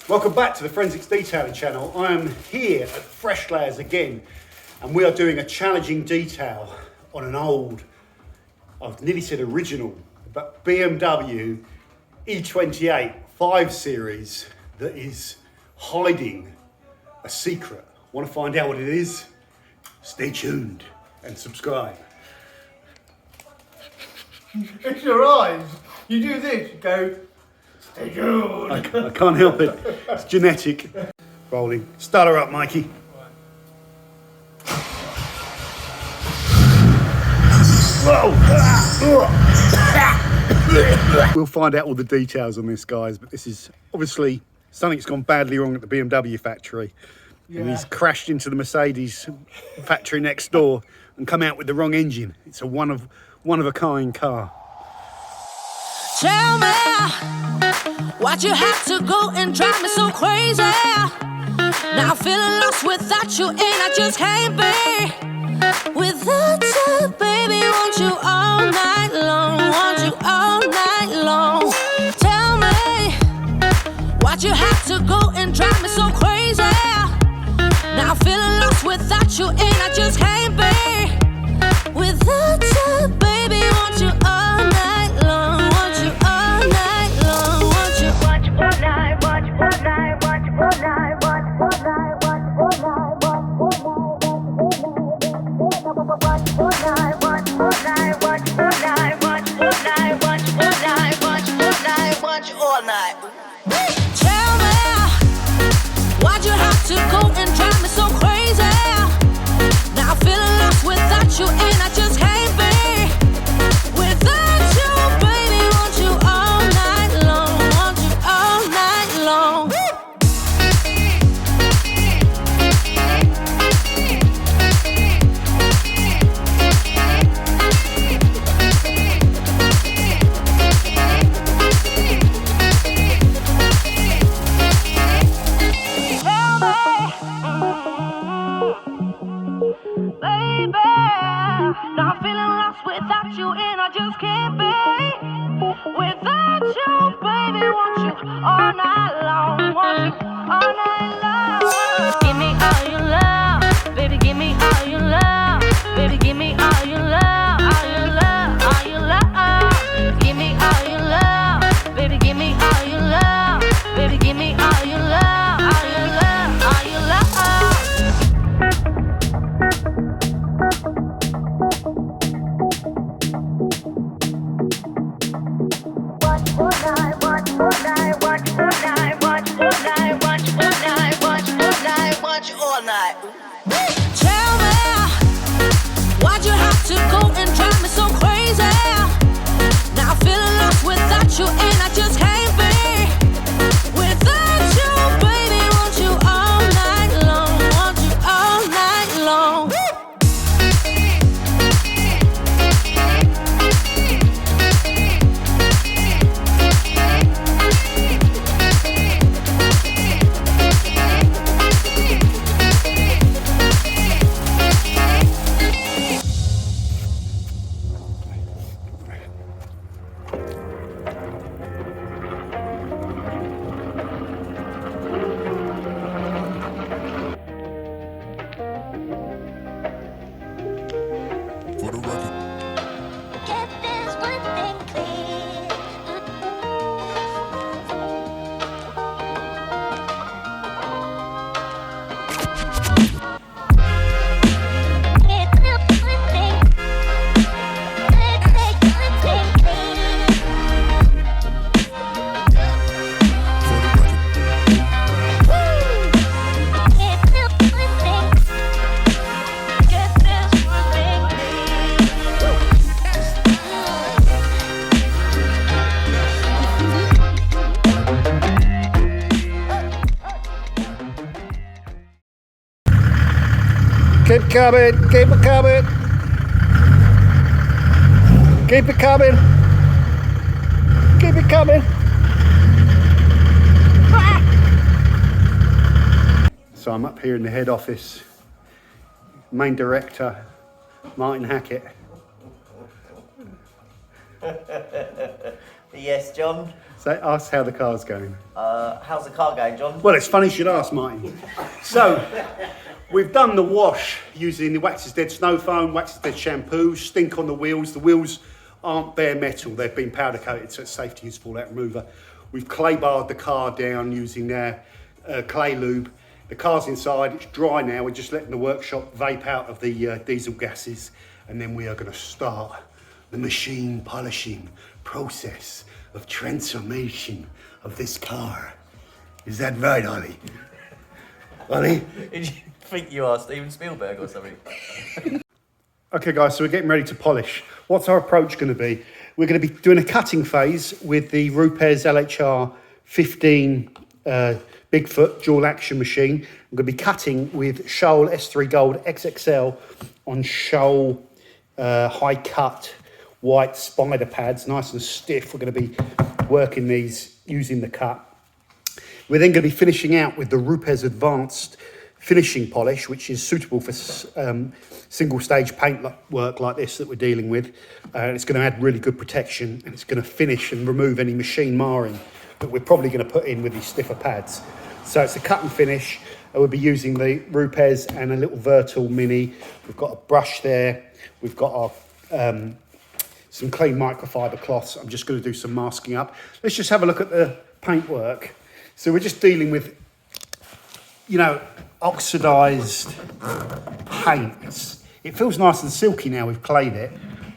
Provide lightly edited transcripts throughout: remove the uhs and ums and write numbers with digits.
Welcome back to the Forensics Detailing channel. I am here at Freshlayers again, and we are doing a challenging detail on an old, I've nearly said original, but BMW E28 5 Series that is hiding a secret. Want to find out what it is? Stay tuned and subscribe. It's your eyes. You do this, you go, stay tuned. I can't help it. It's genetic. Rolling. Start her up, Mikey. We'll find out all the details on this, guys, but this is obviously something's gone badly wrong at the BMW factory. Yeah. And he's crashed into the Mercedes factory next door and come out with the wrong engine. It's a one of a kind car. Tell me why'd you have to go and drive me so crazy? Now I'm feeling lost without you, and I just can't be without you, baby. Want you all night long, want you all night long. Tell me why'd you have to go and drive me so crazy? Now I'm feeling lost without you, and I just can't be without you, baby. Want you all night long, want you all night long, want you all night, want you all night, want you all night, want you all night, want you all night, want you all night, want you all night, want you all night, want you all night, want you all night, want you all night, want you all night. Tell me why'd you have to go and drive me so crazy? Now I'm feeling lost without you, and I just can't be without you, baby. Want you all night long, want you all night long. Baby, now I'm feeling lost without you, and I just can't be without you, baby. Want you all night long, want you all night long. Give me all your love, baby. Give me all your love, baby. Give me all your love, all your love, all your love. Give me all your love, baby. Give me all your love, baby. Give me all your love, all your love, all your love. Tell me why'd you have to go and drive me so crazy? Now I'm feeling lost without you, and I just can't be without you, baby. Want you all night long, want you all night long. For the record. Get this one thing clear. Get this one thing. Get this one thing clear. For the record. Get this one thing. Get this one thing Keep coming, keep it coming. Keep it coming. Keep it coming. So I'm up here in the head office. Main director, Martin Hackett. Yes, John. So ask how the car's going. How's the car going, John? Well, it's funny you should ask, Martin. So, we've done the wash using the Wax is Dead snow foam, Wax is Dead shampoo, stink on the wheels. The wheels aren't bare metal, they've been powder coated, so it's safe to use fallout remover. We've clay barred the car down using their clay lube. The car's inside, it's dry now, we're just letting the workshop vape out of the diesel gases, and then we are going to start the machine polishing process of transformation of this car. Is that right, Ollie? Ollie? Did you think you are Steven Spielberg or something? Okay guys, so we're getting ready to polish. What's our approach going to be? We're going to be doing a cutting phase with the Rupes LHR 15 Bigfoot dual action machine. I'm going to be cutting with Shoal S3 Gold XXL on Shoal high cut white spider pads, nice and stiff. We're going to be working these using the cut. We're then going to be finishing out with the Rupes Advanced finishing polish, which is suitable for single stage paint work like this that we're dealing with. It's going to add really good protection, and it's going to finish and remove any machine marring that we're probably going to put in with these stiffer pads. So it's a cut and finish. We'll be using the Rupes and a little Virtual Mini. We've got a brush there. We've got our some clean microfiber cloths. I'm just going to do some masking up. Let's just have a look at the paint work. So we're just dealing with, you know, oxidized paint. It feels nice and silky now we've clayed it,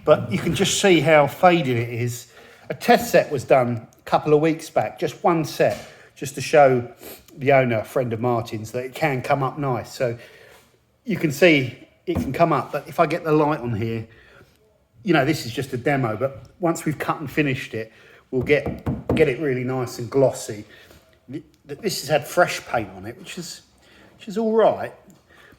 but you can just see how faded it is. A test set was done a couple of weeks back, just one set, just to show the owner, a friend of Martin's, that it can come up nice. So you can see it can come up, but if I get the light on here, you know, this is just a demo, but once we've cut and finished it, we'll get it really nice and glossy. This has had fresh paint on it, which is all right,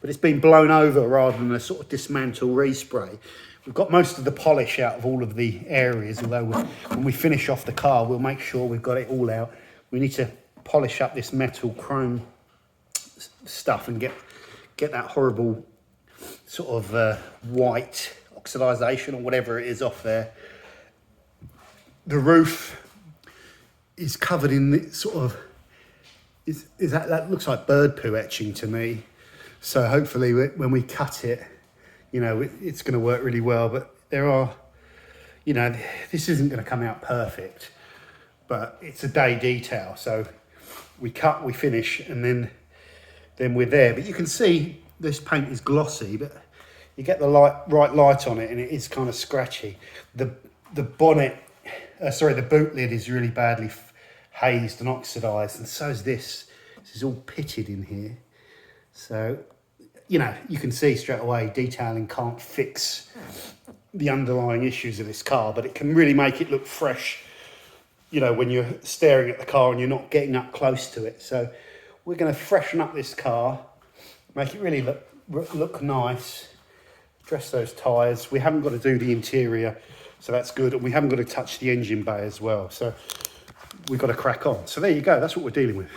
but it's been blown over rather than a sort of dismantle respray. We've got most of the polish out of all of the areas, although when we finish off the car, we'll make sure we've got it all out. We need to polish up this metal chrome stuff and get that horrible sort of white oxidization or whatever it is off there. The roof is covered in this sort of, that looks like bird poo etching to me. So hopefully when we cut it, you know, it's going to work really well. But there are, you know, this isn't going to come out perfect, but it's a day detail. So we cut, we finish, and then we're there. But you can see this paint is glossy, but you get the right light on it and it is kind of scratchy. The bonnet, the boot lid is really badly hazed and oxidized, and so is this. This is all pitted in here. So, you know, you can see straight away detailing can't fix the underlying issues of this car, but it can really make it look fresh, you know, when you're staring at the car and you're not getting up close to it. So we're going to freshen up this car, make it really look nice. Dress those tyres. We haven't got to do the interior, so that's good. And we haven't got to touch the engine bay as well. So we've got to crack on. So there you go. That's what we're dealing with.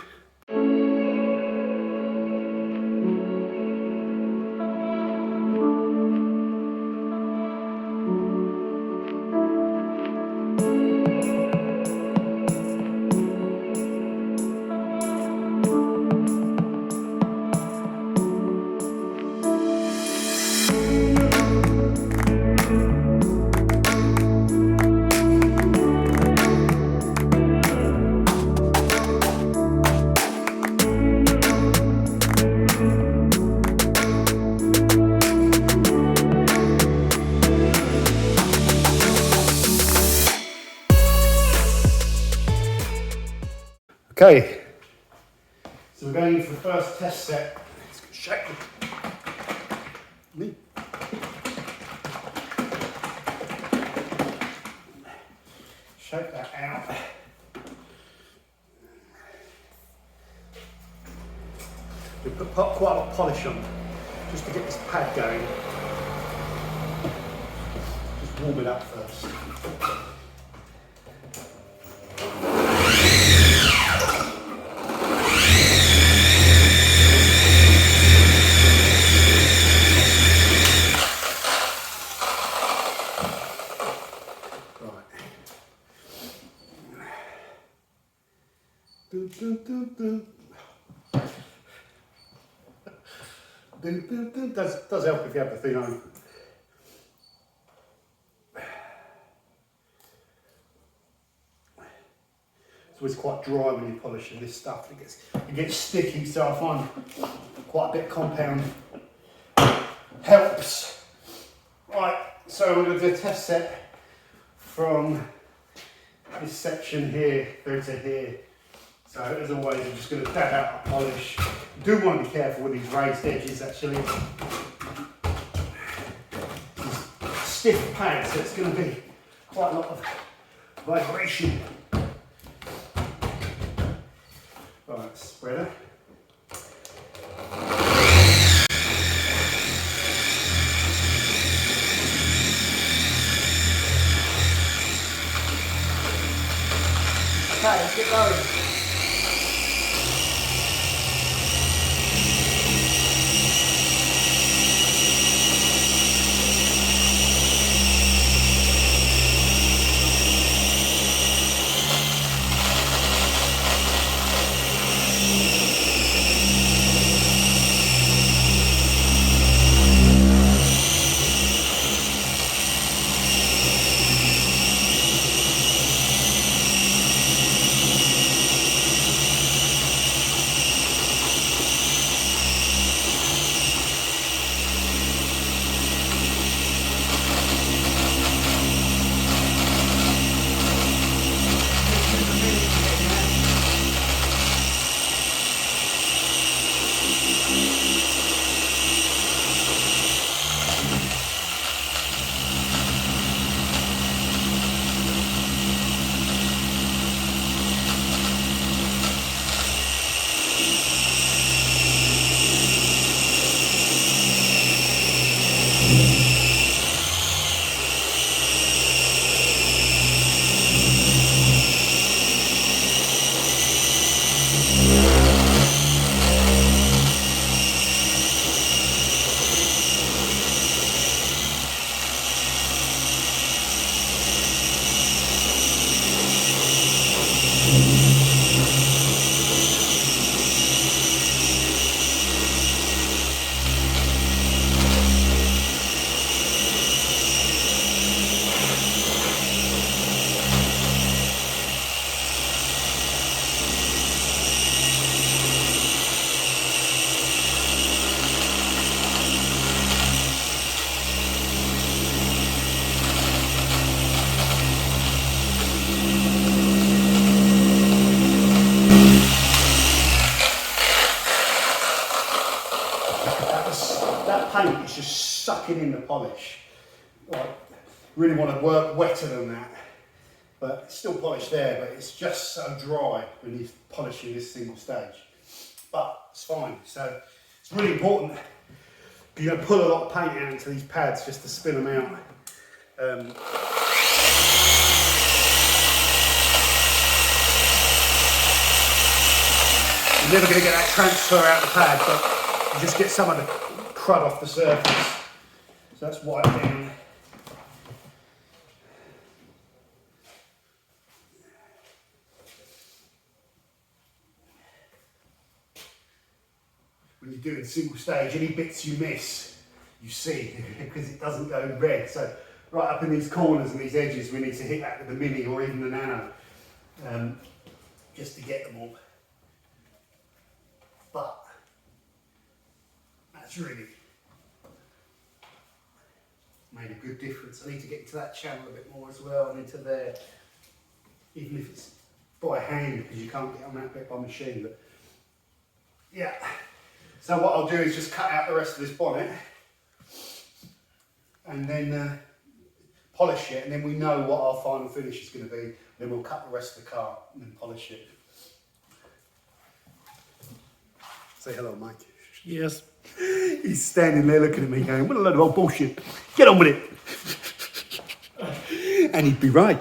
Okay, so we're going in for the first test set. Let's shake them. Shake that out. We put quite a lot of polish on just to get this pad going. Just warm it up first. Does help if you have the thing on. It's always quite dry when you're polishing this stuff. It gets sticky, so I find quite a bit of compound helps. Right, so we're going to do a test set from this section here through to here. So as always, I'm just going to dab out the polish. You do want to be careful with these raised edges actually. It's stiff pad, so it's going to be quite a lot of vibration. Right, spreader. Okay, let's get going. That paint is just sucking in the polish. Like, really want to work wetter than that. But it's still polished there, but it's just so dry when you're polishing this single stage. But it's fine. So it's really important. You're going to pull a lot of paint out into these pads just to spin them out. You're never going to get that transfer out the pad, but you just get some of the crud off the surface. So that's wiped down. When you're doing single stage, any bits you miss, you see, because it doesn't go red. So right up in these corners and these edges, we need to hit that with the mini or even the nano, just to get them all. But that's really made a good difference. I need to get into that channel a bit more as well, and into there, even if it's by hand, because you can't get on that bit by machine. But yeah. So what I'll do is just cut out the rest of this bonnet and then polish it, and then we know what our final finish is going to be. Then we'll cut the rest of the car and then polish it. Say hello, Mike. Yes. He's standing there looking at me going, what a load of old bullshit. Get on with it. And he'd be right.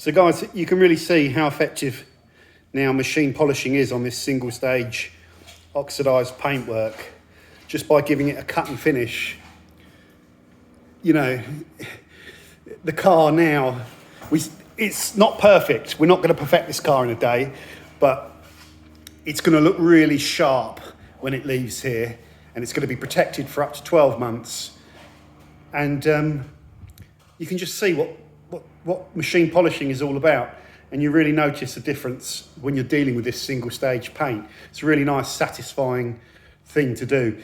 So guys, you can really see how effective now machine polishing is on this single stage oxidized paintwork, just by giving it a cut and finish. You know, the car now, it's not perfect. We're not going to perfect this car in a day, but it's going to look really sharp when it leaves here, and it's going to be protected for up to 12 months. And you can just see what machine polishing is all about, and you really notice the difference when you're dealing with this single stage paint. It's a really nice, satisfying thing to do.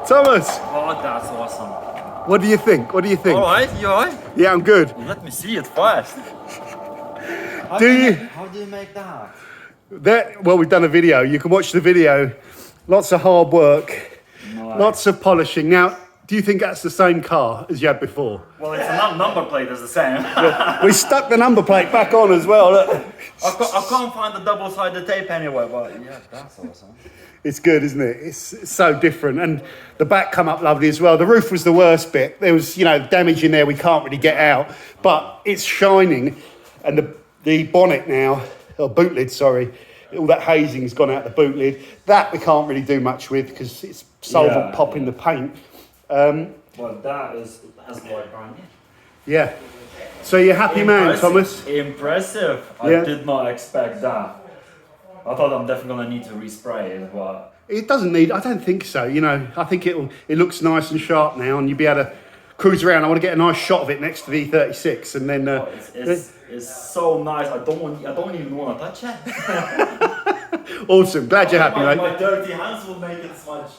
Thomas, Oh, that's awesome. what do you think? What do you think? All right, you all right? Yeah, I'm good. Let me see it first. How Do you? How do you make that? Well, we've done a video. You can watch the video. Lots of hard work, lots of polishing. Now, do you think that's the same car as you had before? Well, it's a number plate is the same. We stuck the number plate back on as well. Look. I can't find the double-sided tape anywhere, but yeah, that's awesome. It's good, isn't it? It's so different. And the back come up lovely as well. The roof was the worst bit. There was, damage in there we can't really get out. But it's shining. And the bonnet now, or boot lid, sorry, all that hazing's gone out the boot lid. That we can't really do much with because it's solvent popping the paint. Well, that's like brand new. Yeah. So you're happy man, Thomas? Impressive. Yeah. I did not expect that. I thought I'm definitely gonna need to respray it, but It doesn't need, I don't think so. I think it looks nice and sharp now and you'll be able to cruise around. I want to get a nice shot of it next to the E36 and then... it's so nice. I don't even want to touch it. Awesome. Glad you're happy, mate. My dirty hands will make it smudge.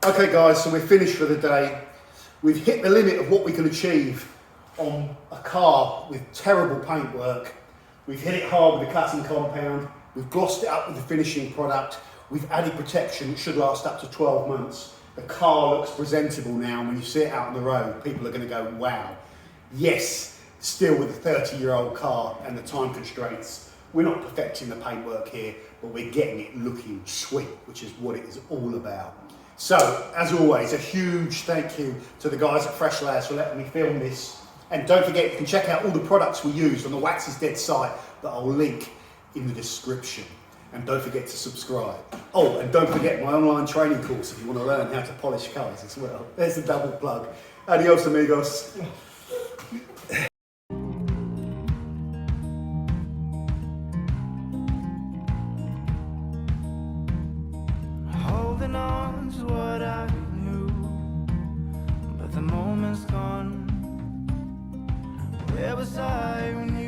Okay guys, so we're finished for the day. We've hit the limit of what we can achieve on a car with terrible paintwork. We've hit it hard with the cutting compound. We've glossed it up with the finishing product. We've added protection. It should last up to 12 months. The car looks presentable now. When you see it out on the road, people are going to go, wow. Yes, still with a 30-year-old car and the time constraints, we're not perfecting the paintwork here, but we're getting it looking sweet, which is what it is all about. So, as always, a huge thank you to the guys at Freshlayers for letting me film this. And don't forget, you can check out all the products we used on the Wax is Dead site that I'll link in the description. And don't forget to subscribe. Oh, and don't forget my online training course if you want to learn how to polish cars as well. There's the double plug. Adios, amigos. Holding on to what I knew, but the moment's gone. Where was I when you